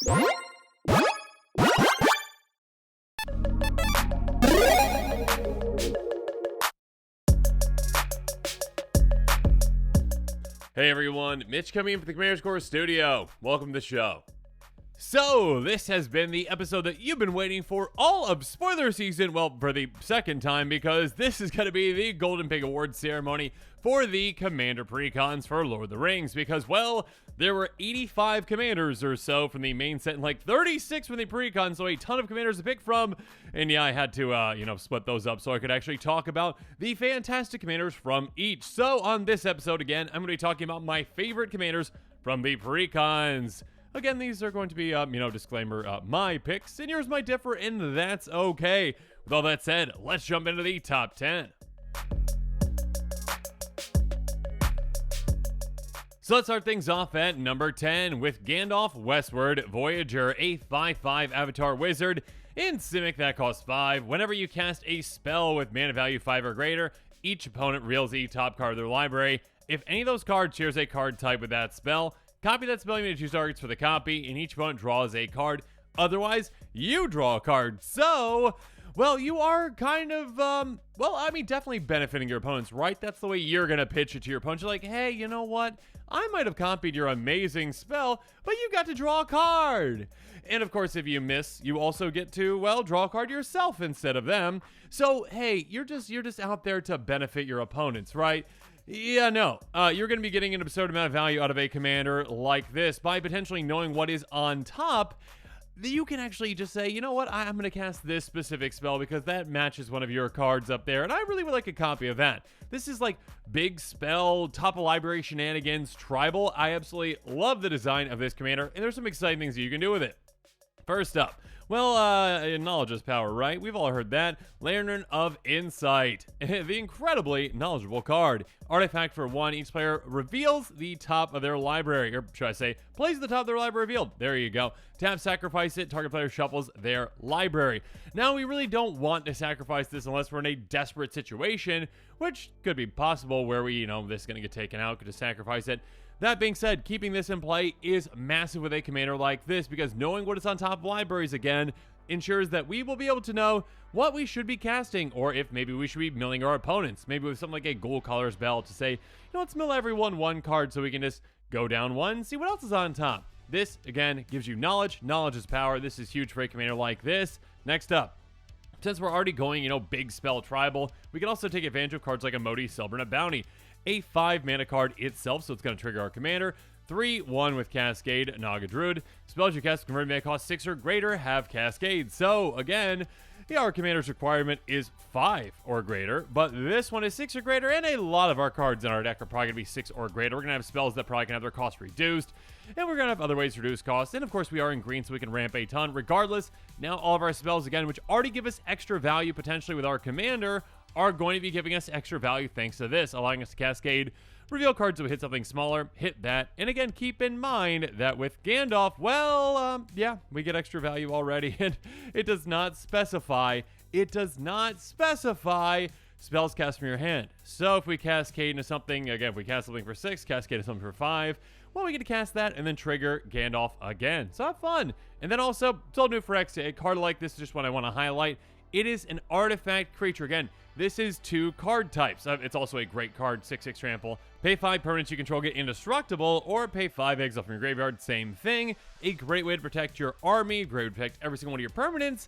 Hey everyone, Mitch coming in from the Commanders Core Studio. Welcome to the show. So, this has been the episode that you've been waiting for all of spoiler season, well, for the second time, because this is going to be the Golden Pig Awards ceremony for the Commander Precons for Lord of the Rings, because, well, there were 85 commanders or so from the main set and like 36 from the Precon, so a ton of commanders to pick from, and yeah, I had to, split those up so I could actually talk about the fantastic commanders from each. So, on this episode, again, I'm going to be talking about my favorite commanders from the Precons. Again, these are going to be, disclaimer, my picks, and yours might differ, and that's okay. With all that said, let's jump into the top 10. So let's start things off at number 10 with Gandalf Westward Voyager, a 5/5 Avatar Wizard in Simic that costs 5. Whenever you cast a spell with mana value 5 or greater, each opponent reveals the top card of their library. If any of those cards shares a card type with that spell, copy that spell, you may choose targets for the copy, and each opponent draws a card. Otherwise, you draw a card. So, well, you are kind of, definitely benefiting your opponents, right? That's the way you're going to pitch it to your opponent. You're like, hey, you know what? I might have copied your amazing spell, but you got to draw a card. And of course, if you miss, you also get to, well, draw a card yourself instead of them. So, hey, you're just out there to benefit your opponents, right? Yeah, no. You're going to be getting an absurd amount of value out of a commander like this by potentially knowing what is on top. You can actually just say, you know what, I'm going to cast this specific spell because that matches one of your cards up there, and I really would like a copy of that. This is like big spell, top of library shenanigans, tribal. I absolutely love the design of this commander, and there's some exciting things that you can do with it. First up, well, knowledge is power, right? We've all heard that. Lantern of Insight. The incredibly knowledgeable card. Artifact for 1, each player reveals the top of their library, or should I say, plays the top of their library revealed. There you go. Tap, sacrifice it, target player shuffles their library. Now, we really don't want to sacrifice this unless we're in a desperate situation, which could be possible where this is going to get taken out, could just sacrifice it. That being said, keeping this in play is massive with a commander like this because knowing what is on top of libraries again ensures that we will be able to know what we should be casting, or if maybe we should be milling our opponents. Maybe with something like a Ghoul Caller's Bell to say, let's mill everyone one card so we can just go down one, see what else is on top. This, again, gives you knowledge. Knowledge is power. This is huge for a commander like this. Next up, since we're already going, big spell tribal, we can also take advantage of cards like a Modi Celebrant Bounty. A 5 mana card itself, so it's going to trigger our commander. 3/1 with Cascade, Naga Druid. Spells you cast converted mana cost 6 or greater have Cascade. So, again, our commander's requirement is 5 or greater, but this one is 6 or greater, and a lot of our cards in our deck are probably going to be 6 or greater. We're going to have spells that probably can have their cost reduced, and we're going to have other ways to reduce costs, and of course we are in green, so we can ramp a ton. Regardless, now all of our spells, again, which already give us extra value potentially with our commander, are going to be giving us extra value thanks to this, allowing us to Cascade, reveal cards that would hit something smaller, hit that, and again, keep in mind that with Gandalf, we get extra value already, and it does not specify spells cast from your hand. So if we Cascade into something, again, if we cast something for 6, Cascade into something for 5, well, we get to cast that and then trigger Gandalf again. So have fun. And then also, told new for X, a card like this is just one I want to highlight. It is an artifact creature. Again, this is 2 card types. It's also a great card, 6/6 trample. Pay 5 permanents you control get indestructible, or pay 5 exile from your graveyard, same thing. A great way to protect your army, great way to protect every single one of your permanents.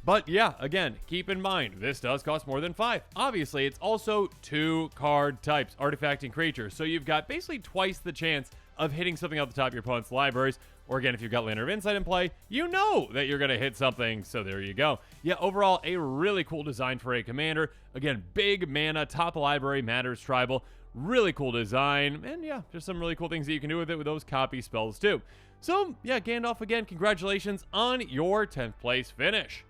But yeah, again, keep in mind, this does cost more than 5. Obviously, it's also 2 card types, artifact and creature. So you've got basically twice the chance of hitting something off the top of your opponent's libraries. Or again, if you've got Lantern of Insight in play, you know that you're going to hit something. So there you go. Yeah, overall, a really cool design for a commander. Again, big mana, top of library, matters, tribal. Really cool design. And yeah, just some really cool things that you can do with it with those copy spells too. So yeah, Gandalf, again, congratulations on your 10th place finish.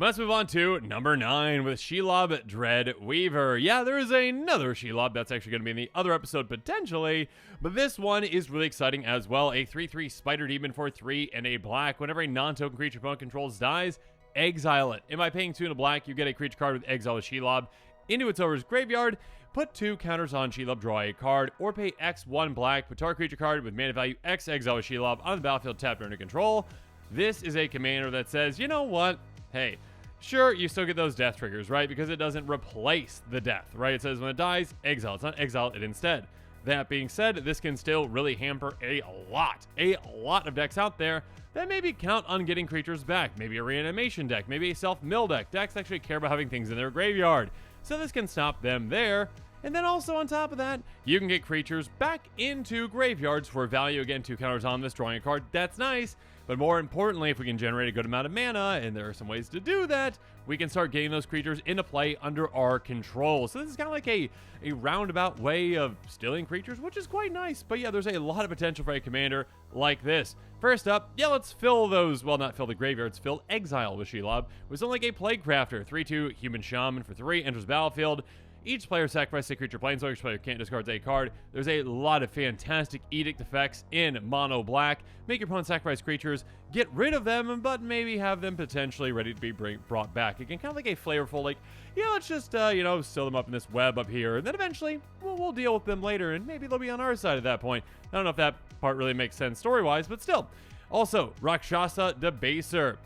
Let's move on to number 9 with Shelob Dreadweaver. Yeah, there is another Shelob that's actually going to be in the other episode potentially, but this one is really exciting as well. A 3/3 Spider Demon for 3 and a black. Whenever a non-token creature opponent controls dies, exile it. And by paying 2 and a black, you get a creature card with Exile Shelob into its owner's graveyard. put 2 counters on Shelob, draw a card, or pay X1 black, put target creature card with mana value X, exile with Shelob on the battlefield tapped under control. This is a commander that says, you know what? Hey, sure, you still get those death triggers, right? Because it doesn't replace the death, right? It says when it dies, exile. It's not exile it instead. That being said, this can still really hamper a lot of decks out there that maybe count on getting creatures back. Maybe a reanimation deck, maybe a self-mill deck. Decks actually care about having things in their graveyard. So this can stop them there. And then also on top of that, you can get creatures back into graveyards for value. Again, 2 counters on this, drawing a card. That's nice. But more importantly, if we can generate a good amount of mana, and there are some ways to do that, we can start getting those creatures into play under our control. So this is kind of like a roundabout way of stealing creatures, which is quite nice. But yeah, there's a lot of potential for a commander like this. First up, yeah, let's fill those, well, not fill the graveyards, fill exile with Shelob. It was only like a Plague Crafter, 3/2 human shaman for 3, enters battlefield. Each player sacrifices a creature planeswalker. Each player can't discard a card. There's a lot of fantastic edict effects in mono black. Make your opponent sacrifice creatures, get rid of them, but maybe have them potentially ready to be brought back. Again, kind of like a flavorful, like, yeah, let's just, sew them up in this web up here, and then eventually we'll deal with them later, and maybe they'll be on our side at that point. I don't know if that part really makes sense story-wise, but still. Also, Rakshasa Debaser.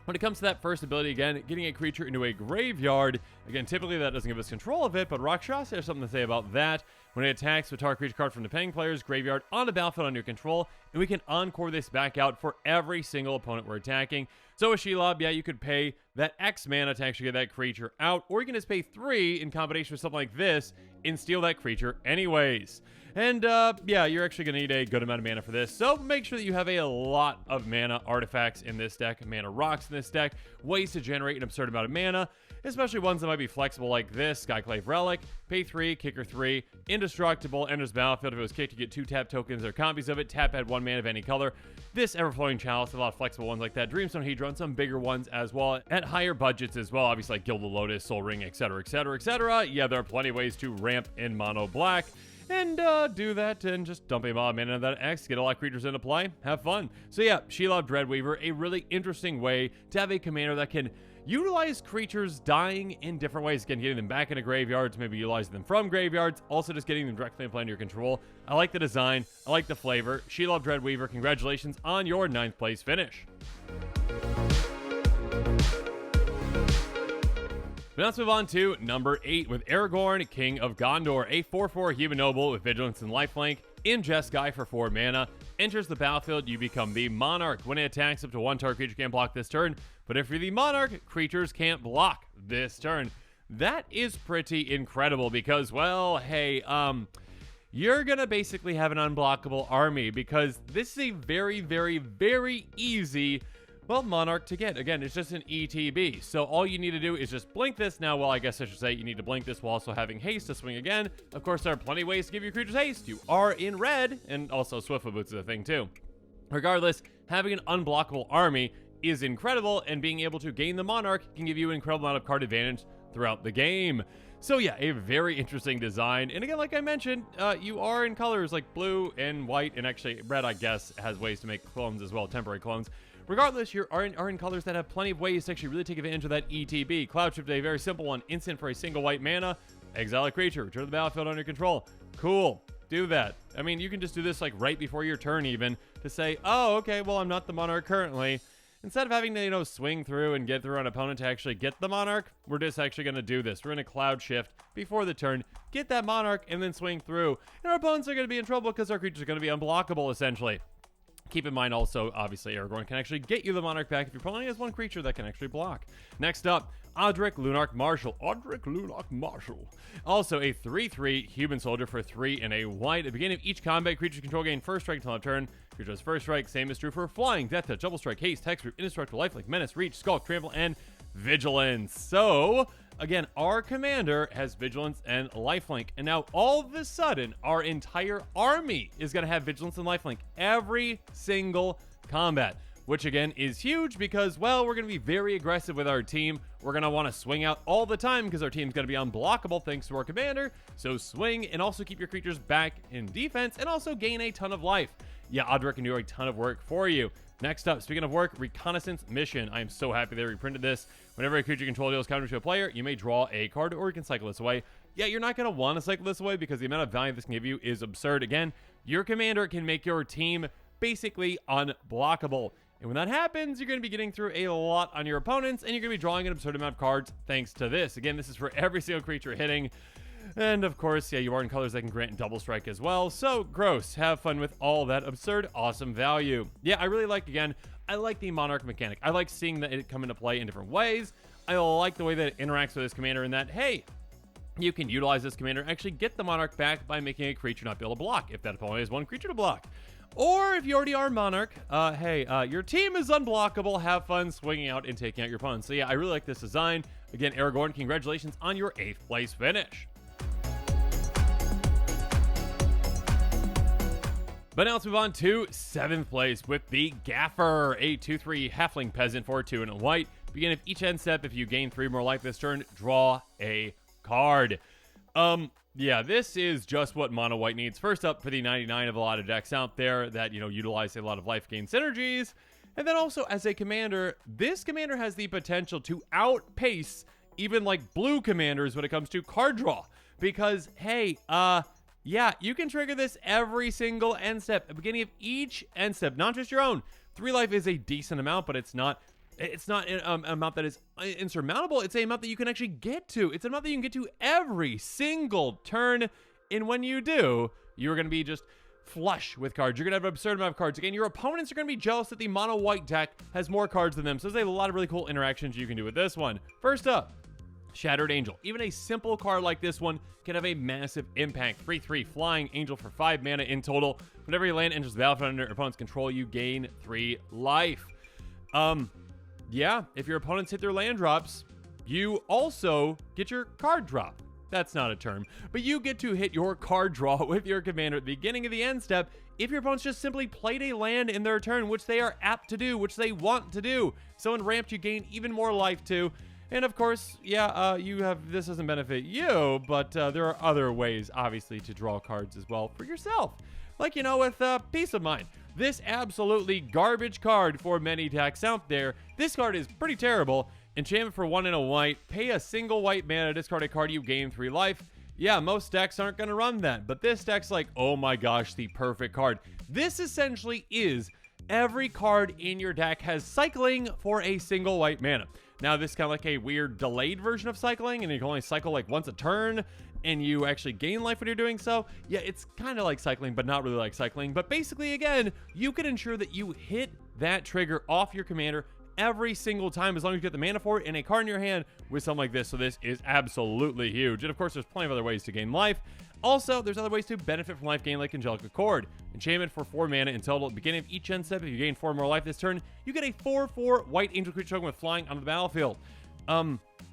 When it comes to that first ability, again, getting a creature into a graveyard, again, typically that doesn't give us control of it, but Rakshasa has something to say about that. When it attacks, we target creature card from the playing player's graveyard on the battlefield under control, and we can encore this back out for every single opponent we're attacking. So with Shelob, yeah, you could pay that X mana to actually get that creature out, or you can just pay 3 in combination with something like this and steal that creature anyways. And yeah, you're actually going to need a good amount of mana for this, so make sure that you have a lot of mana artifacts in this deck, mana rocks in this deck, ways to generate an absurd amount of mana, especially ones that might be flexible like this. Skyclave Relic, pay 3, kicker 3, indestructible, enters battlefield. If it was kicked, you get 2 tap tokens or copies of it. Tap, add 1 mana of any color. This Everflowing Chalice, a lot of flexible ones like that. Dreamstone Hedron, some bigger ones as well, at higher budgets as well, obviously like Gilded Lotus, Soul Ring, etc., etc., etc. Yeah, there are plenty of ways to ramp in mono black. And do that and just dump a mob mana of that X, get a lot of creatures into play, have fun. So yeah, Shelob Dreadweaver, a really interesting way to have a commander that can utilize creatures dying in different ways. Again, getting them back into graveyards, maybe utilizing them from graveyards, also just getting them directly in play under your control. I like the design, I like the flavor. Shelob Dreadweaver, congratulations on your 9th place finish. But let's move on to number 8 with Aragorn, King of Gondor, a 4/4 human noble with vigilance and lifelink, in Jeskai for 4 mana, enters the battlefield, you become the monarch. When it attacks, up to 1 target creature can't block this turn, but if you're the monarch, creatures can't block this turn. That is pretty incredible because, well, hey, you're gonna basically have an unblockable army because this is a very, very, very easy, well, monarch to get. Again, it's just an ETB. So all you need to do is just blink this. Now, well, I guess I should say you need to blink this while also having haste to swing again. Of course, there are plenty of ways to give your creatures haste. You are in red, and also Swiftfoot Boots is a thing too. Regardless, having an unblockable army is incredible, and being able to gain the monarch can give you an incredible amount of card advantage throughout the game. So yeah, a very interesting design. And again, like I mentioned, you are in colors like blue and white, and actually red, I guess, has ways to make clones as well, temporary clones. Regardless, you are in colors that have plenty of ways to actually really take advantage of that ETB. Cloud Shift, a very simple one, instant for a single white mana, exile a creature, return to the battlefield under control. Cool, do that. I mean, you can just do this like right before your turn even, to say, oh, okay, well, I'm not the monarch currently. Instead of having to, swing through and get through an opponent to actually get the monarch, we're just actually going to do this. We're going to Cloud Shift before the turn, get that monarch, and then swing through. And our opponents are going to be in trouble because our creatures are going to be unblockable, essentially. Keep in mind also, obviously, Aragorn can actually get you the monarch back if your opponent has 1 creature that can actually block. Next up, Odric Lunarch Marshal. Odric Lunarch Marshal. Also a 3/3 human soldier for 3 and a white. At the beginning of each combat, creature control gain first strike until end of turn. Creature has first strike. Same is true for flying, death touch, double strike, haste, hexproof, indestructible, lifelink, menace, reach, skulk, trample, and vigilance. So again, our commander has vigilance and lifelink, and now all of a sudden, our entire army is going to have vigilance and lifelink every single combat, which again is huge because, well, we're going to be very aggressive with our team. We're going to want to swing out all the time because our team's going to be unblockable thanks to our commander. So swing and also keep your creatures back in defense and also gain a ton of life. Yeah, Odric can do a ton of work for you. Next up, speaking of work, Reconnaissance Mission. I am so happy they reprinted this. Whenever a creature control deals counter to a player, you may draw a card or you can cycle this away. yeah, you're not going to want to cycle this away because the amount of value this can give you is absurd. Again, your commander can make your team basically unblockable. And when that happens, you're going to be getting through a lot on your opponents, and you're going to be drawing an absurd amount of cards thanks to this. Again, this is for every single creature hitting. And of course, yeah, you are in colors that can grant double strike as well. So gross. Have fun with all that absurd, awesome value. Yeah, I really like, again, I like the Monarch mechanic. I like seeing that it come into play in different ways. I like the way that it interacts with this commander in that, hey, you can utilize this commander, actually get the Monarch back by making a creature not be able to block if that opponent has one creature to block. Or if you already are Monarch, hey, your team is unblockable. Have fun swinging out and taking out your opponents. So yeah, I really like this design. Again, Aragorn, congratulations on your 8th place finish. But now let's move on to 7th place with the Gaffer, a 2/3 halfling peasant for 2 and a white. Beginning of each end step, if you gain 3 more life this turn, draw a card. Yeah, this is just what mono white needs. First up for the 99 of a lot of decks out there that, you know, utilize a lot of life gain synergies. And then also as a commander, this commander has the potential to outpace even like blue commanders when it comes to card draw. Because, hey, yeah, you can trigger this every single end step. At the beginning of each end step, not just your own. 3 life is a decent amount, but it's not an amount that is insurmountable. It's an amount that you can actually get to. It's an amount that you can get to every single turn. And when you do, you're going to be just flush with cards. You're going to have an absurd amount of cards. Again, your opponents are going to be jealous that the mono white deck has more cards than them. So there's a lot of really cool interactions you can do with this one. First up, Shattered Angel. Even a simple card like this one can have a massive impact. 3/3 flying angel for 5 mana in total. Whenever your land enters the battlefield under your opponent's control, you gain 3 life. Yeah, if your opponents hit their land drops, you also get your card drop. That's not a term, but you get to hit your card draw with your commander at the beginning of the end step if your opponents just simply played a land in their turn, which they are apt to do, which they want to do. So in ramped, you gain even more life too. And of course, yeah, this doesn't benefit you, but there are other ways, obviously, to draw cards as well for yourself. Like, you know, with Peace of Mind. This absolutely garbage card for many decks out there. This card is pretty terrible. Enchantment for 1 and a white. Pay a single white mana, discard a card, you gain 3 life. Yeah, most decks aren't going to run that, but this deck's like, oh my gosh, the perfect card. This essentially is every card in your deck has cycling for a single white mana. Now, this is kind of like a weird delayed version of cycling, and you can only cycle like once a turn, and you actually gain life when you're doing so. Yeah, it's kind of like cycling, but not really like cycling. But basically, again, you can ensure that you hit that trigger off your commander every single time as long as you get the mana for it and a card in your hand with something like this. So this is absolutely huge. And of course, there's plenty of other ways to gain life. Also, there's other ways to benefit from life gain like Angelic Accord. Enchantment for 4 mana in total. At the beginning of each end step, if you gain 4 more life this turn, you get a 4/4 white angel creature token with flying onto the battlefield.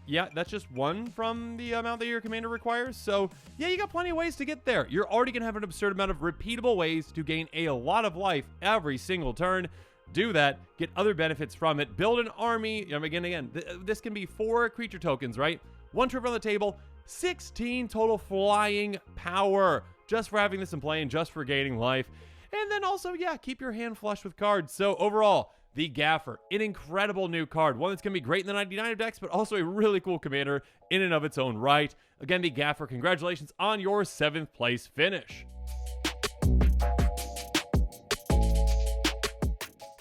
Yeah, that's just one from the amount that your commander requires. So yeah, you got plenty of ways to get there. You're already going to have an absurd amount of repeatable ways to gain a lot of life every single turn. Do that, get other benefits from it, build an army. Again, this can be 4 creature tokens, right? 1 trip on the table, 16 total flying power just for having this in play and just for gaining life. And then also, yeah, keep your hand flush with cards. So overall, the Gaffer, an incredible new card. One that's going to be great in the 99 of decks, but also a really cool commander in and of its own right. Again, the Gaffer, congratulations on your 7th place finish.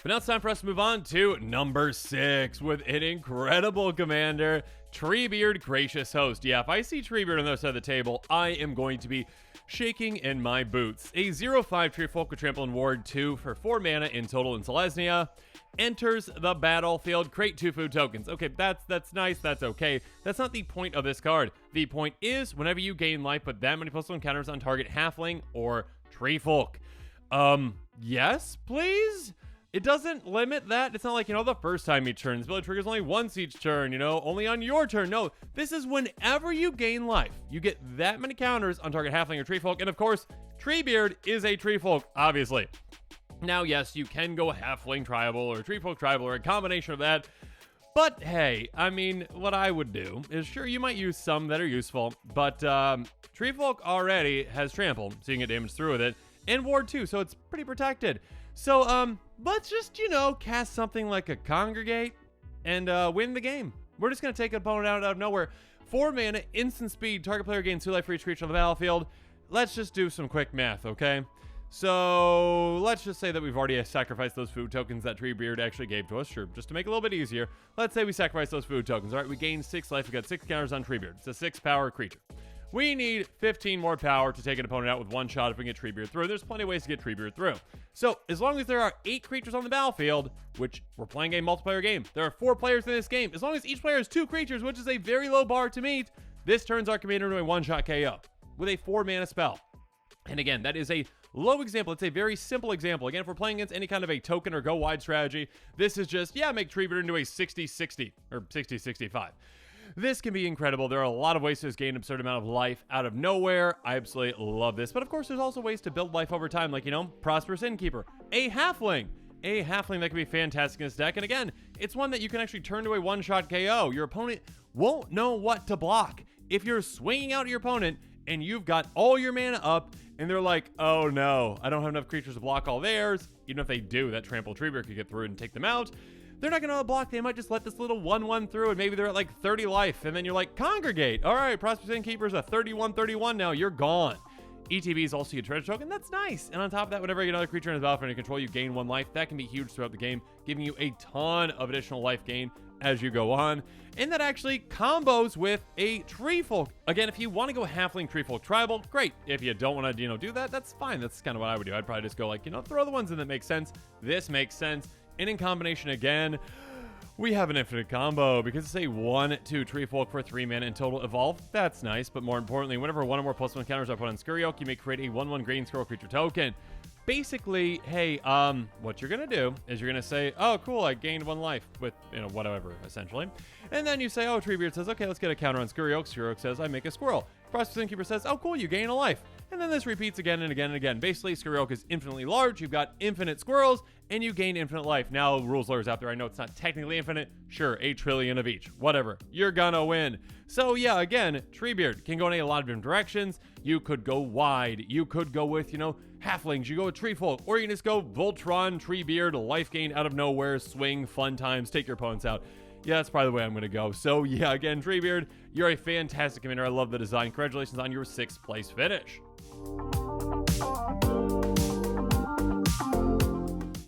But now it's time for us to move on to number 6 with an incredible commander, Treebeard, Gracious Host. Yeah, if I see Treebeard on the other side of the table, I am going to be shaking in my boots. A 0/5 Treefolk with Trample and Ward 2 for 4 mana in total in Selesnya. Enters the battlefield, create 2 food tokens. Okay, that's nice, that's okay. That's not the point of this card. The point is, whenever you gain life, put that many postal encounters on target halfling or treefolk. Yes, please? It doesn't limit that. It's not like, the first time each turn. This ability triggers only once each turn, only on your turn. No, this is whenever you gain life. You get that many counters on target halfling or treefolk. And of course, Treebeard is a treefolk, obviously. Now, yes, you can go halfling tribal or treefolk tribal or a combination of that. But hey, what I would do is, sure, you might use some that are useful, but treefolk already has trample, so you can get damage through with it, and ward 2, so it's pretty protected. So, let's just, cast something like a Congregate and win the game. We're just going to take an opponent out of nowhere. 4 mana, instant speed, target player gains 2 life for each creature on the battlefield. Let's just do some quick math, okay? So let's just say that we've already sacrificed those food tokens that Treebeard actually gave to us. Sure, just to make it a little bit easier. Let's say we sacrifice those food tokens. All right, we gained 6 life. We got 6 counters on Treebeard. It's a 6 power creature. We need 15 more power to take an opponent out with 1 shot if we get Treebeard through. There's plenty of ways to get Treebeard through. So as long as there are 8 creatures on the battlefield, which we're playing a multiplayer game, there are 4 players in this game. As long as each player has 2 creatures, which is a very low bar to meet, this turns our commander into a 1-shot KO with a 4 mana spell. And again, that is a low example. It's a very simple example. Again, if we're playing against any kind of a token or go wide strategy, this is just, yeah, make Treebeard into a 60-60 or 60-65. This can be incredible. There are a lot of ways to just gain an absurd amount of life out of nowhere. I absolutely love this. But of course, there's also ways to build life over time, like, you know, Prosperous Innkeeper, a halfling that can be fantastic in this deck. And again, it's one that you can actually turn to a 1-shot KO. Your opponent won't know what to block. If you're swinging out at your opponent and you've got all your mana up, and they're like, oh no, I don't have enough creatures to block all theirs. Even if they do, that Trampled Treebeard could get through and take them out. They're not going to block. They might just let this little 1-1 through, and maybe they're at like 30 life. And then you're like, congregate. All right, Prosperous Innkeeper's a 31-31 now. You're gone. ETB is also a treasure token. That's nice. And on top of that, whenever you get another creature in his battlefield and control, you gain 1 life. That can be huge throughout the game, giving you a ton of additional life gain as you go on. And that actually combos with a Treefolk. Again, if you want to go halfling Treefolk tribal, great. If you don't want to, do that, that's fine. That's kind of what I would do. I'd probably just go like, throw the ones in that make sense. This makes sense. And in combination again, we have an infinite combo because it's a 1/2 Treefolk for 3 mana in total evolve. That's nice, but more importantly, whenever 1 or more +1 counters are put on Skirioc, you may create a 1/1 green scroll creature token. Basically, hey, what you're gonna do is you're gonna say, oh, cool, I gained 1 life with, whatever, essentially. And then you say, oh, Treebeard says, okay, let's get a counter on Skirioc. Skirioc says, I make a squirrel. Prosperous Innkeeper says, oh, cool, you gain a life. And then this repeats again and again and again. Basically, Skirioc is infinitely large. You've got infinite squirrels, and you gain infinite life. Now, rules lawyers out there, I know it's not technically infinite. Sure, 8 trillion of each. Whatever. You're gonna win. So, yeah, again, Treebeard can go in a lot of different directions. You could go wide. You could go with, halflings. You go with Treefolk. Or you can just go Voltron, Treebeard, life gain out of nowhere, swing, fun times, take your opponents out. Yeah, that's probably the way I'm going to go. So, yeah, again, Treebeard, you're a fantastic commander. I love the design. Congratulations on your 6th place finish.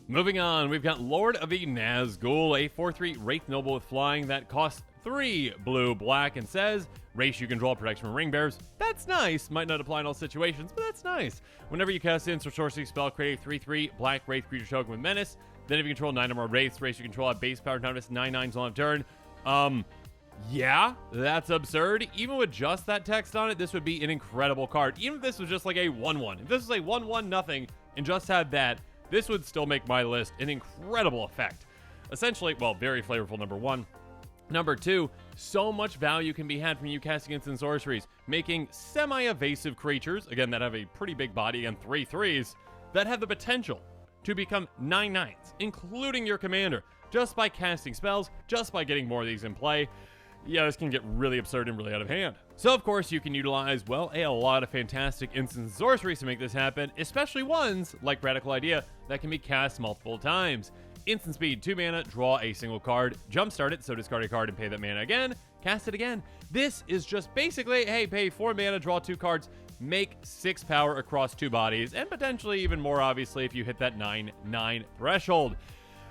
Moving on, we've got Lord of the Nazgûl, a 4/3 Wraith Noble with flying that costs 3 blue-black and says, race you can draw protection from ring bears. That's nice. Might not apply in all situations, but that's nice. Whenever you cast an sorcery spell, create a 3/3 black Wraith creature token with menace. Then if you control 9 or more Wraiths, race you control at base power notice 9/9s on turn. Yeah, that's absurd. Even with just that text on it, this would be an incredible card. Even if this was just like a 1/1. If this was a 1/1 nothing and just had that, this would still make my list an incredible effect. Essentially, well, very flavorful, number 1. Number 2, so much value can be had from you casting instant sorceries, making semi-evasive creatures, again, that have a pretty big body and 3/3s, that have the potential to become 9/9s, including your commander, just by casting spells, just by getting more of these in play. Yeah, this can get really absurd and really out of hand. So, of course, you can utilize, well, a lot of fantastic instant sorceries to make this happen, especially ones, like Radical Idea, that can be cast multiple times. Instant speed, 2 mana, draw a single card, jumpstart it, so discard a card and pay that mana again, cast it again. This is just basically, hey, pay 4 mana, draw 2 cards, make 6 power across 2 bodies, and potentially even more, obviously, if you hit that 9/9 threshold.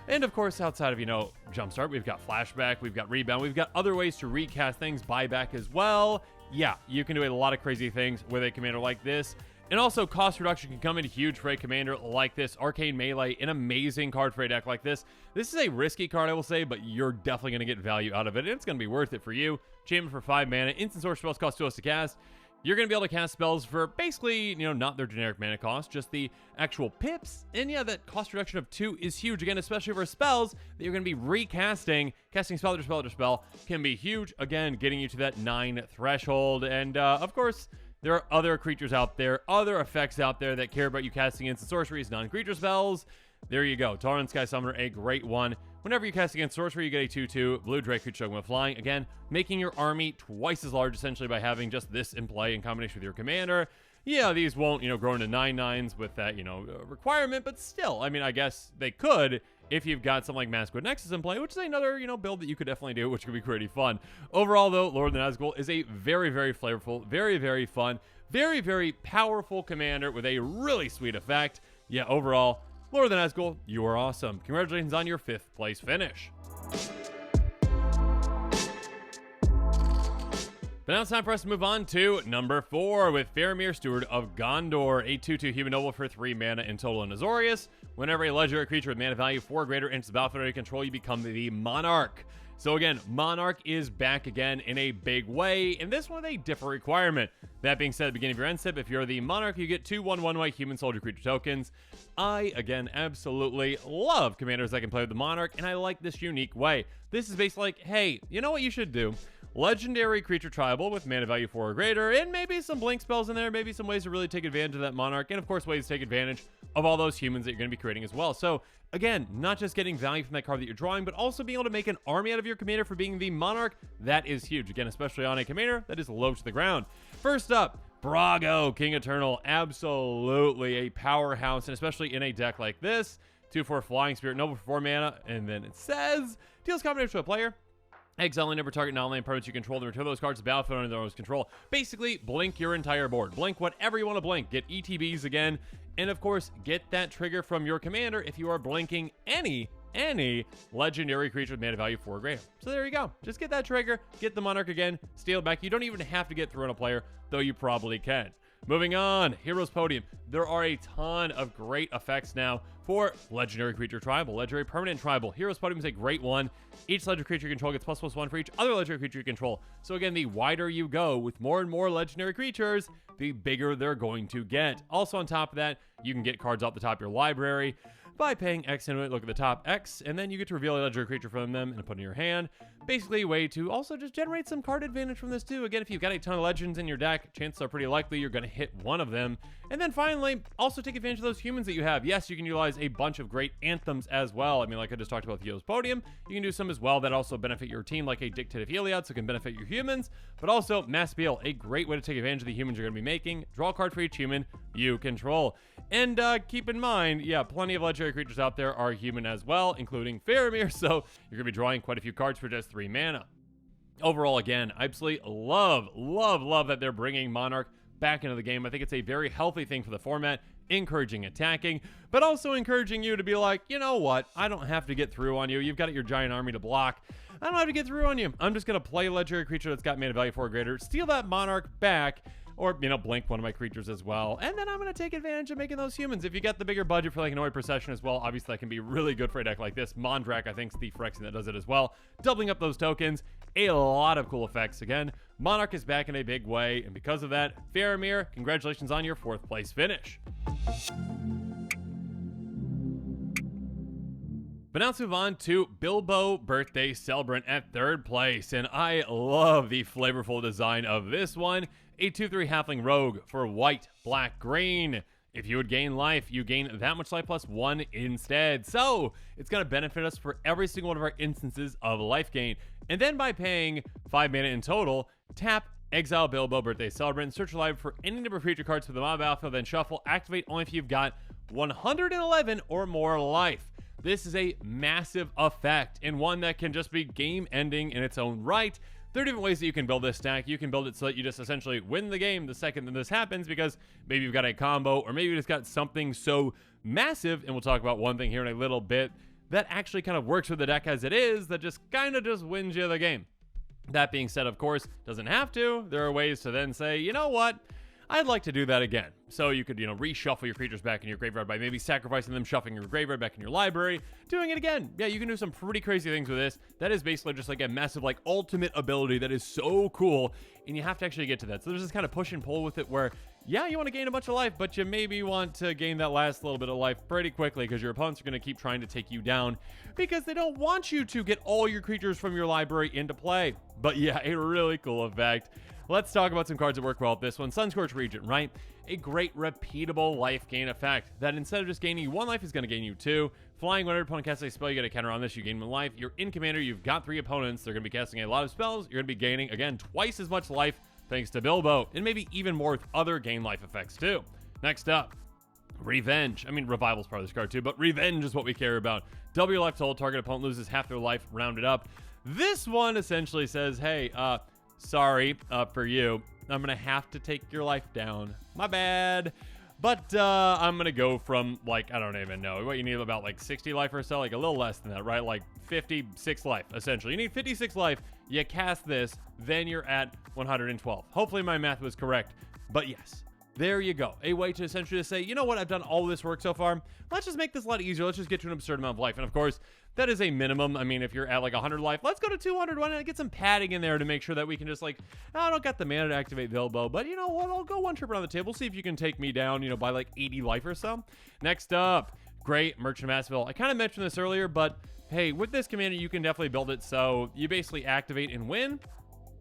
And of course, outside of, Jumpstart, we've got Flashback, we've got Rebound, we've got other ways to recast things, buyback as well. Yeah, you can do a lot of crazy things with a commander like this. And also, cost reduction can come in huge for a commander like this. Arcane Melee, an amazing card for a deck like this. This is a risky card, I will say, but you're definitely going to get value out of it, and it's going to be worth it for you. Chamber for 5 mana, instant sorcery spells cost 2 less to cast. You're going to be able to cast spells for basically, not their generic mana cost, just the actual pips. And yeah, that cost reduction of 2 is huge. Again, especially for spells that you're going to be recasting. Casting spell after spell after spell can be huge. Again, getting you to that 9 threshold. And of course, there are other creatures out there, other effects out there that care about you casting instant sorceries, non-creature spells. There you go. Tauren Sky Summoner, a great one. Whenever you cast against sorcery, you get a 2/2 blue Drake creature token with flying. Again, making your army twice as large, essentially, by having just this in play in combination with your commander. Yeah, these won't, grow into 9/9s with that, requirement, but still, I mean, I guess they could if you've got something like Nazgûl Nexus in play, which is another, build that you could definitely do, which could be pretty fun. Overall, though, Lord of the Nazgûl is a very, very flavorful, very, very fun, very, very powerful commander with a really sweet effect. Yeah, overall, Lord of the Nazgûl, you are awesome. Congratulations on your 5th place finish. But now it's time for us to move on to number 4 with Faramir, Steward of Gondor, a 2/2 human noble for 3 mana in total in Azorius. Whenever a legendary creature with mana value 4 or greater enters the battlefield under your control, you become the Monarch. So again, Monarch is back again in a big way, and this one with a different requirement. That being said, at the beginning of your end step, if you're the Monarch, you get 2 1/1 white human soldier creature tokens. I, again, absolutely love commanders that can play with the Monarch, and I like this unique way. This is basically like, hey, you know what you should do? Legendary creature tribal with mana value 4 or greater, and maybe some blink spells in there, maybe some ways to really take advantage of that Monarch, and of course ways to take advantage of all those humans that you're going to be creating as well. So again, not just getting value from that card that you're drawing, but also being able to make an army out of your commander for being the Monarch. That is huge, again, especially on a commander that is low to the ground. First up, Brago, King Eternal, absolutely a powerhouse, and especially in a deck like this. 2/4 Flying Spirit Noble for 4 mana, and then it says, deals combination to a player. Exile never target non-land permanents you control, then return those cards to the battlefield under their own control. Basically, blink your entire board. Blink whatever you want to blink. Get ETBs again. And of course, get that trigger from your commander if you are blinking any legendary creature with mana value 4 or greater. So there you go. Just get that trigger, get the Monarch again, steal it back. You don't even have to get through on a player, though you probably can. Moving on, Heroes Podium. There are a ton of great effects now for Legendary Creature Tribal, Legendary Permanent Tribal. Heroes Podium is a great one. Each Legendary Creature you control gets ++1 for each other Legendary Creature you control. So again, the wider you go with more and more Legendary Creatures, the bigger they're going to get. Also on top of that, you can get cards off the top of your library by paying X into it. Look at the top X, and then you get to reveal a legendary creature from them and put it in your hand. Basically a way to also just generate some card advantage from this too. Again, if you've got a ton of legends in your deck, chances are pretty likely you're going to hit one of them. And then finally, also take advantage of those humans that you have. Yes, you can utilize a bunch of great anthems as well. I mean, like I just talked about the Heroes Podium, you can do some as well that also benefit your team, like a Dictate of Heliod, so it can benefit your humans. But also, Mass Appeal, a great way to take advantage of the humans you're going to be making. Draw a card for each human you control. And keep in mind, yeah, plenty of legendary creatures out there are human as well, including Faramir, so you're going to be drawing quite a few cards for just 3 mana. Overall, again, I absolutely love that they're bringing Monarch back into the game. I think it's a very healthy thing for the format, encouraging attacking, but also encouraging you to be like, you know what, I don't have to get through on you. You've got your giant army to block. I don't have to get through on you. I'm just going to play a legendary creature that's got mana value 4 or greater, steal that Monarch back, or, blink one of my creatures as well. And then I'm going to take advantage of making those humans. If you get the bigger budget for like an Annoy Procession as well, obviously that can be really good for a deck like this. Mondrak, I think, is the Phyrexian that does it as well. Doubling up those tokens, a lot of cool effects. Again, Monarch is back in a big way, and because of that, Faramir, congratulations on your 4th place finish. But now let's move on to Bilbo Birthday Celebrant at 3rd place, and I love the flavorful design of this one. A 2/3 Halfling Rogue for white, black, green. If you would gain life, you gain that much life +1 instead. So it's going to benefit us for every single one of our instances of life gain. And then by paying 5 mana in total, tap, exile Bilbo Birthday Celebrant, search your library for any number of creature cards for the mob battlefield, then shuffle, activate only if you've got 111 or more life. This is a massive effect, and one that can just be game ending in its own right. There are different ways that you can build this stack. You can build it so that you just essentially win the game the second that this happens, because maybe you've got a combo, or maybe you just got something so massive, and we'll talk about one thing here in a little bit, that actually kind of works with the deck as it is, that just kind of just wins you the game. That being said, of course, doesn't have to. There are ways to then say, you know what? I'd like to do that again. So you could, reshuffle your creatures back in your graveyard by maybe sacrificing them, shuffling your graveyard back in your library, doing it again. Yeah, you can do some pretty crazy things with this. That is basically just like a massive, ultimate ability that is so cool, and you have to actually get to that. So there's this kind of push and pull with it where, yeah, you want to gain a bunch of life, but you maybe want to gain that last little bit of life pretty quickly, because your opponents are going to keep trying to take you down because they don't want you to get all your creatures from your library into play. But yeah, a really cool effect. Let's talk about some cards that work well with this one. Sunscorched Regent, right? A great repeatable life gain effect that instead of just gaining you 1 life is going to gain you 2. Flying, whenever opponent casts a spell, you get a counter on this, you gain 1 life. You're in commander, you've got 3 opponents, they're going to be casting a lot of spells, you're going to be gaining, again, twice as much life thanks to Bilbo, and maybe even more with other gain life effects too. Next up, Revenge. I mean, Revival's part of this card too, but Revenge is what we care about. Double your life total, target opponent loses half their life, rounded up. This one essentially says, hey, sorry for you. I'm going to have to take your life down. My bad. But I'm going to go from, like, I don't even know. What you need about, like, 60 life or so? Like, a little less than that, right? Like, 56 life, essentially. You need 56 life. You cast this, then you're at 112. Hopefully my math was correct. But yes. There you go. A way to essentially say, you know what, I've done all this work so far. Let's just make this a lot easier. Let's just get to an absurd amount of life. And of course, that is a minimum. I mean, if you're at like 100 life, let's go to 200. Why not get some padding in there to make sure that we can just like, oh, I don't got the mana to activate Bilbo, but you know what? I'll go one trip around the table, see if you can take me down, you know, by like 80 life or so. Next up, great Merchant of Massville. I kind of mentioned this earlier, but hey, with this commander, you can definitely build it so you basically activate and win.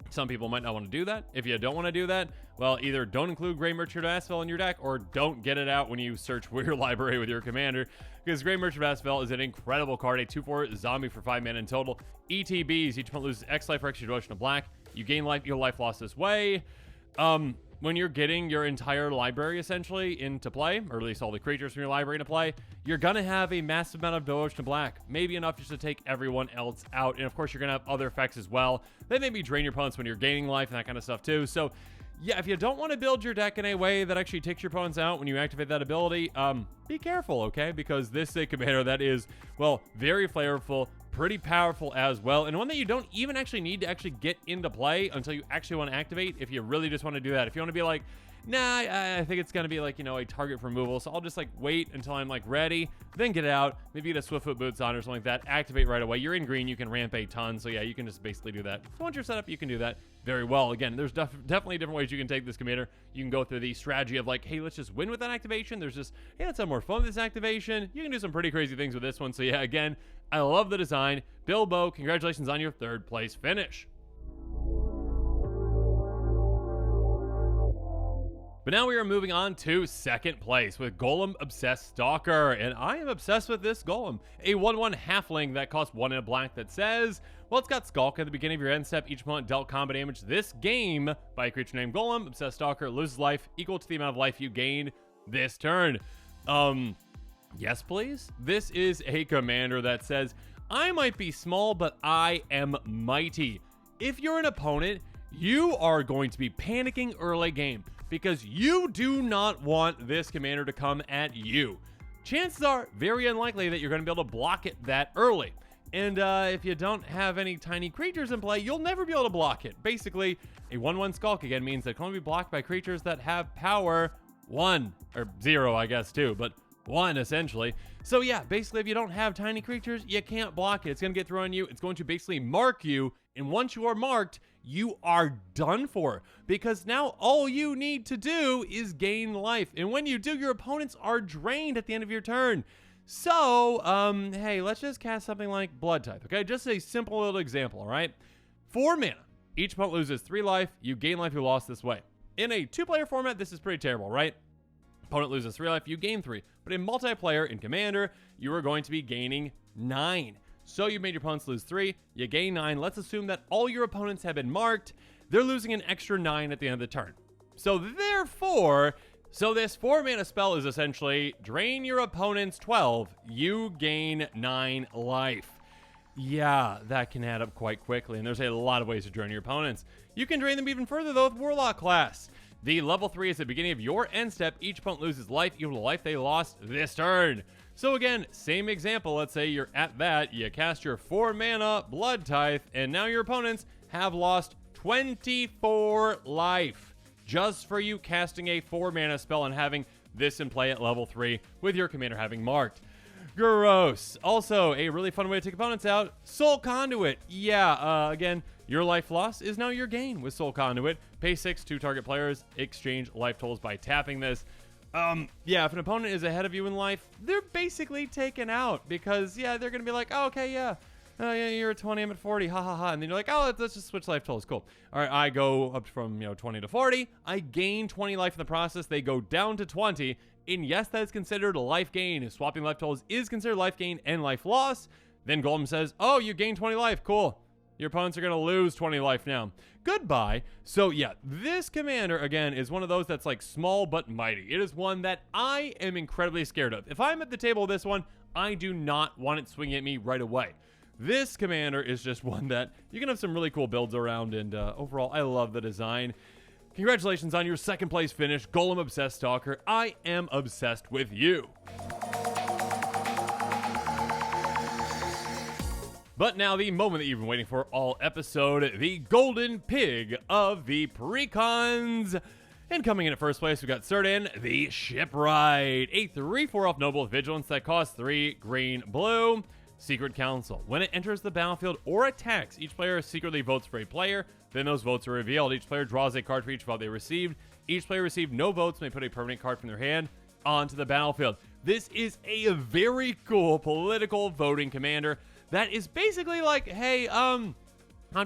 Some people might not want to do that. If you don't want to do that, well, either don't include Grey Merchant of Massville in your deck or don't get it out when you search for your library with your commander, because Grey Merchant of Massville is an incredible card, a 2/4 zombie for 5 mana in total. ETBs, each opponent loses X life for extra devotion of black. You gain life, your life lost this way. When you're getting your entire library essentially into play, or at least all the creatures from your library into play, you're going to have a massive amount of devotion to black. Maybe enough just to take everyone else out. And of course, you're going to have other effects as well. They maybe drain your opponents when you're gaining life and that kind of stuff too. So yeah, if you don't want to build your deck in a way that actually takes your opponents out when you activate that ability, be careful, okay? Because this is a commander that is, well, very flavorful, pretty powerful as well, and one that you don't even actually need to actually get into play until you actually want to activate if you really just want to do that. If you want to be like, nah, I think it's going to be like, you know, a target for removal, so I'll just like wait until I'm like ready, then get it out, maybe get a Swiftfoot Boots on or something like that, activate right away. You're in green, you can ramp a ton, so yeah, you can just basically do that. So once you're set up, you can do that very well. Again, there's definitely different ways you can take this commander. You can go through the strategy of like, hey, let's just win with that activation. There's just, hey, let's have more fun with this activation. You can do some pretty crazy things with this one. So yeah, again, I love the design. Bilbo, congratulations on your 3rd place finish. But now we are moving on to 2nd place with Gollum Obsessed Stalker, and I am obsessed with this Gollum. A 1/1 halfling that costs 1 in a black that says, well, it's got Skulk at the beginning of your end step. Each opponent dealt combat damage this game by a creature named Gollum. Obsessed Stalker loses life equal to the amount of life you gain this turn. Yes, please. This is a commander that says, I might be small, but I am mighty. If you're an opponent, you are going to be panicking early game because you do not want this commander to come at you. Chances are very unlikely that you're going to be able to block it that early. And if you don't have any tiny creatures in play, you'll never be able to block it. Basically, a 1/1 Skulk again means that it can only be blocked by creatures that have power 1, or 0, I guess, too, but 1 essentially. So yeah, basically if you don't have tiny creatures, you can't block it. It's going to get thrown on you. It's going to basically mark you. And once you are marked, you are done for, because now all you need to do is gain life. And when you do, your opponents are drained at the end of your turn. So, hey, let's just cast something like Blood Tithe, okay? Just a simple little example, all right? 4 mana. Each opponent loses 3 life. You gain life, you lost this way. In a 2-player format, this is pretty terrible, right? Opponent loses 3 life, you gain 3. But in multiplayer, in Commander, you are going to be gaining 9. So you made your opponents lose 3, you gain 9. Let's assume that all your opponents have been marked. They're losing an extra 9 at the end of the turn. So therefore, this 4 mana spell is essentially drain your opponent's 12, you gain 9 life. Yeah, that can add up quite quickly, and there's a lot of ways to drain your opponents. You can drain them even further though with Warlock class. The level 3 is the beginning of your end step. Each opponent loses life equal to life they lost this turn. So again, same example. Let's say you're at that, you cast your 4 mana Blood Tithe, and now your opponents have lost 24 life. Just for you casting a 4 mana spell and having this in play at level 3 with your commander having marked. Gross. Also, a really fun way to take opponents out, Soul Conduit. Yeah, again, your life loss is now your gain with Soul Conduit. Pay 6 to target players, exchange life totals by tapping this. Yeah, if an opponent is ahead of you in life, they're basically taken out because, yeah, they're going to be like, oh, okay, yeah. Yeah, you're at 20, I'm at 40, ha ha ha. And then you're like, oh, let's just switch life totals, cool. All right, I go up from, 20 to 40. I gain 20 life in the process. They go down to 20. And yes, that is considered a life gain. If swapping life totals is considered life gain and life loss, then Gollum says, oh, you gained 20 life, cool. Your opponents are going to lose 20 life now. Goodbye. So yeah, this commander, again, is one of those that's like small but mighty. It is one that I am incredibly scared of. If I'm at the table with this one, I do not want it swinging at me right away. This commander is just one that you can have some really cool builds around, and overall, I love the design. Congratulations on your second place finish, Gollum Obsessed Stalker. I am obsessed with you. But now the moment that you've been waiting for all episode, the golden pig of the Precons. And coming in at first place, we've got Círdan, the Shipwright. A 3/4 off noble with vigilance that costs 3 green blue. Secret Council. When it enters the battlefield or attacks, each player secretly votes for a player. Then those votes are revealed. Each player draws a card for each vote they received. Each player received no votes may put a permanent card from their hand onto the battlefield. This is a very cool political voting commander that is basically like, hey, I'm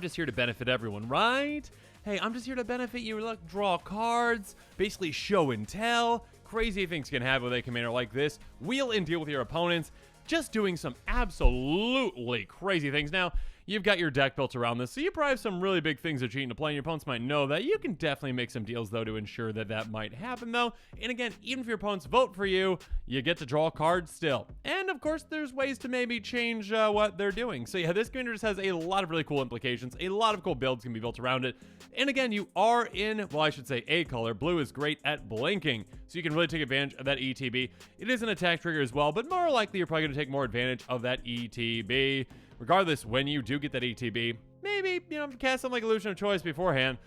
just here to benefit everyone, right? Hey, I'm just here to benefit you. Look, draw cards, basically show and tell. Crazy things can happen with a commander like this. Wheel and deal with your opponents. Just doing some absolutely crazy things. Now, you've got your deck built around this, so you probably have some really big things that you're cheating to play, and your opponents might know that. You can definitely make some deals, though, to ensure that that might happen, though. And again, even if your opponents vote for you, you get to draw cards still. And, of course, there's ways to maybe change what they're doing. So, yeah, this commander just has a lot of really cool implications. A lot of cool builds can be built around it. And, again, you are in, well, I should say a color. Blue is great at blinking, so you can really take advantage of that ETB. It is an attack trigger as well, but more likely you're probably going to take more advantage of that ETB. Regardless, when you do get that ETB, maybe, cast something like Illusion of Choice beforehand.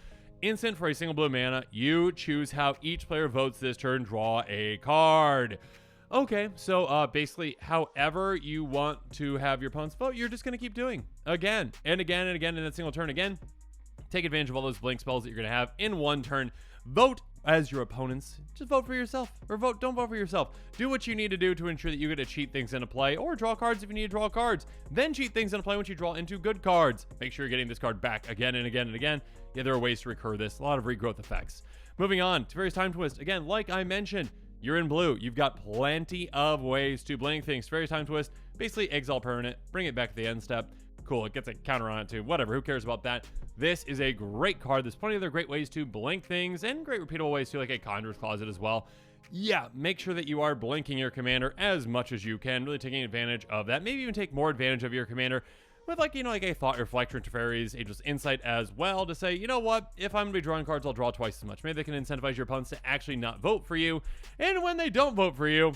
Instant for a single blue mana. You choose how each player votes this turn, draw a card. Okay, so basically, however you want to have your opponents vote, you're just going to keep doing again and again and again in that single turn. Again, take advantage of all those blink spells that you're going to have in one turn. Vote as your opponents. Just vote for yourself, or don't vote for yourself. Do what you need to do to ensure that you get to cheat things into play, or draw cards if you need to draw cards. Then cheat things into play once you draw into good cards. Make sure you're getting this card back again and again and again. Yeah, there are ways to recur this. A lot of regrowth effects. Moving on to various time twist. Again, like I mentioned, you're in blue. You've got plenty of ways to blink things. Various time twist. Basically, exile permanent. Bring it back to the end step. Cool, it gets a counter on it too. Whatever, who cares about that? This is a great card. There's plenty of other great ways to blink things, and great repeatable ways too, like a Conjurer's Closet as well. Yeah, make sure that you are blinking your commander as much as you can, really taking advantage of that. Maybe even take more advantage of your commander with like a Thought Reflector into Fairies, Ageless Insight as well, to say, you know what, if I'm going to be drawing cards, I'll draw twice as much. Maybe they can incentivize your opponents to actually not vote for you, and when they don't vote for you,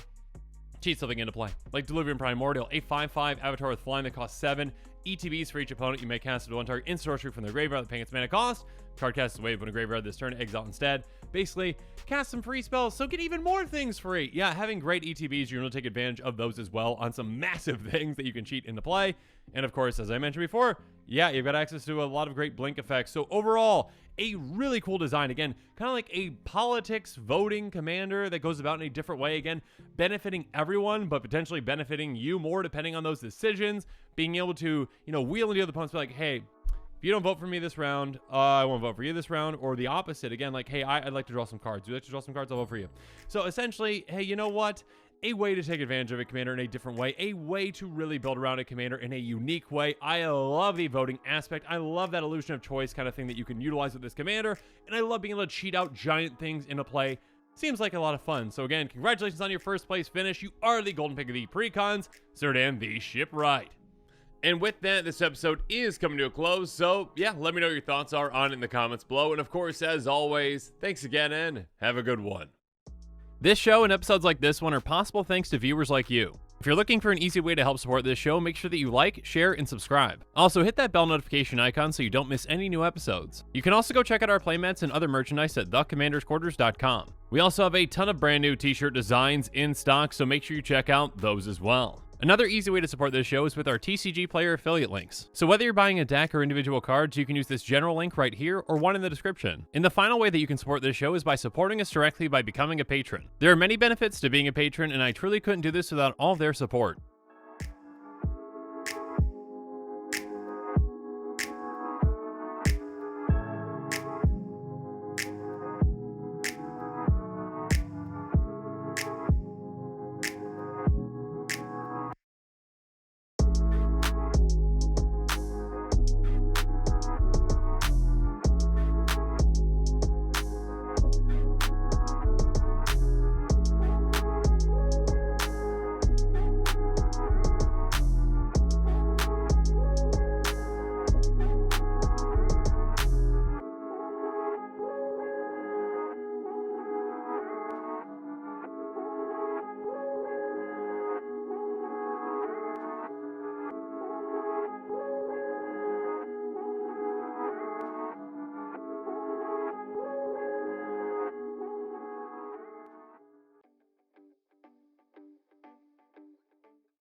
cheat something into play, like Diluvian Primordial, a 5/5 avatar with flying that costs 7 ETBs for each opponent. You may cast it to one target in sorcery from their graveyard without paying its mana cost. Card cast away when a graveyard this turn, exile instead. Basically, cast some free spells, so get even more things free. Yeah, having great ETBs, you're going to take advantage of those as well on some massive things that you can cheat into play. And of course, as I mentioned before, yeah, you've got access to a lot of great blink effects. So overall, a really cool design. Again, kind of like a politics voting commander that goes about in a different way. Again, benefiting everyone, but potentially benefiting you more depending on those decisions. Being able to, wheel into the opponents, be like, hey, if you don't vote for me this round, I won't vote for you this round. Or the opposite. Again, like, hey, I'd like to draw some cards. Would you like to draw some cards? I'll vote for you. So essentially, hey, you know what? A way to take advantage of a commander in a different way. A way to really build around a commander in a unique way. I love the voting aspect. I love that illusion of choice kind of thing that you can utilize with this commander. And I love being able to cheat out giant things into play. Seems like a lot of fun. So again, congratulations on your first place finish. You are the golden pick of the Precons, Círdan the Shipwright. And with that, this episode is coming to a close. So yeah, let me know what your thoughts are on it in the comments below. And of course, as always, thanks again and have a good one. This show and episodes like this one are possible thanks to viewers like you. If you're looking for an easy way to help support this show, make sure that you like, share, and subscribe. Also, hit that bell notification icon so you don't miss any new episodes. You can also go check out our playmats and other merchandise at thecommandersquarters.com. We also have a ton of brand new t-shirt designs in stock, so make sure you check out those as well. Another easy way to support this show is with our TCG player affiliate links. So whether you're buying a deck or individual cards, you can use this general link right here or one in the description. And the final way that you can support this show is by supporting us directly by becoming a patron. There are many benefits to being a patron, and I truly couldn't do this without all their support.